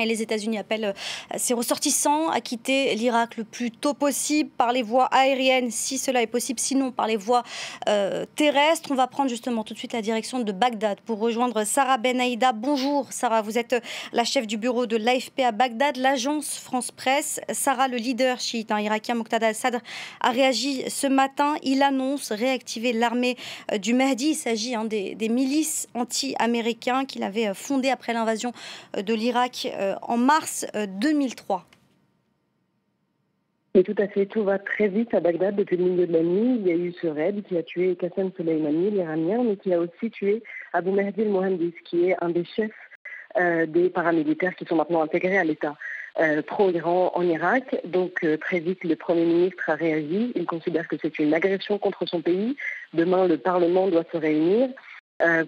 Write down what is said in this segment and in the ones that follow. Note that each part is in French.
Et les États-Unis appellent ses ressortissants à quitter l'Irak le plus tôt possible par les voies aériennes, si cela est possible, sinon par les voies terrestres. On va prendre justement tout de suite la direction de Bagdad pour rejoindre Sarah Benaïda. Bonjour Sarah, vous êtes la chef du bureau de l'AFP à Bagdad, l'agence France Presse. Sarah, le leader chiite irakien Moqtada al-Sadr a réagi ce matin. Il annonce réactiver l'armée du Mahdi. Il s'agit des milices anti-américains qu'il avait fondées après l'invasion de l'Irak en mars 2003. Et tout à fait, tout va très vite à Bagdad depuis le milieu de la nuit. Il y a eu ce raid qui a tué Qassem Soleimani, l'Iranien, mais qui a aussi tué Abu Mahdi el-Mohandis, qui est un des chefs des paramilitaires qui sont maintenant intégrés à l'État pro-Iran en Irak. Donc très vite, le Premier ministre a réagi. Il considère que c'est une agression contre son pays. Demain, le Parlement doit se réunir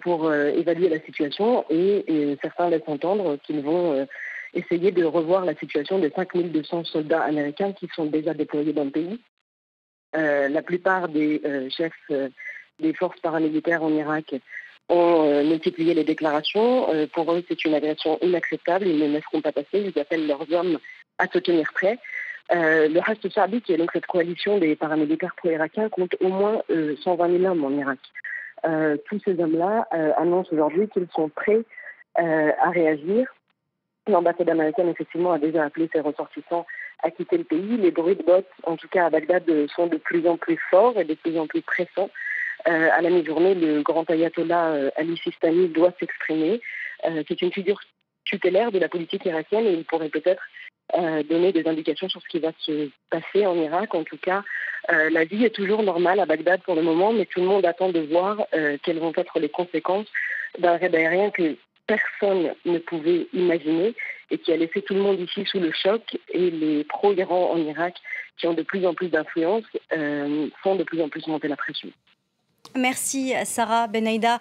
pour évaluer la situation et certains laissent entendre qu'ils vont essayer de revoir la situation des 5200 soldats américains qui sont déjà déployés dans le pays. La plupart des chefs des forces paramilitaires en Irak ont multiplié les déclarations. Pour eux, c'est une agression inacceptable. Ils ne laisseront pas passer. Ils appellent leurs hommes à se tenir prêts. Le Hashd Sha'bi, qui est donc cette coalition des paramilitaires pro-irakiens, compte au moins 120 000 hommes en Irak. Tous ces hommes-là annoncent aujourd'hui qu'ils sont prêts à réagir. L'ambassade américaine, effectivement, a déjà appelé ses ressortissants à quitter le pays. Les bruits de bottes, en tout cas à Bagdad, sont de plus en plus forts et de plus en plus pressants. À la mi-journée, le grand ayatollah Ali Sistani doit s'exprimer. C'est une figure tutélaire de la politique irakienne et il pourrait peut-être donner des indications sur ce qui va se passer en Irak. En tout cas, la vie est toujours normale à Bagdad pour le moment, mais tout le monde attend de voir quelles vont être les conséquences d'un raid aérien que personne ne pouvait imaginer et qui a laissé tout le monde ici sous le choc. Et les pro-Iran en Irak, qui ont de plus en plus d'influence, font de plus en plus monter la pression. Merci Sarah Benaïda.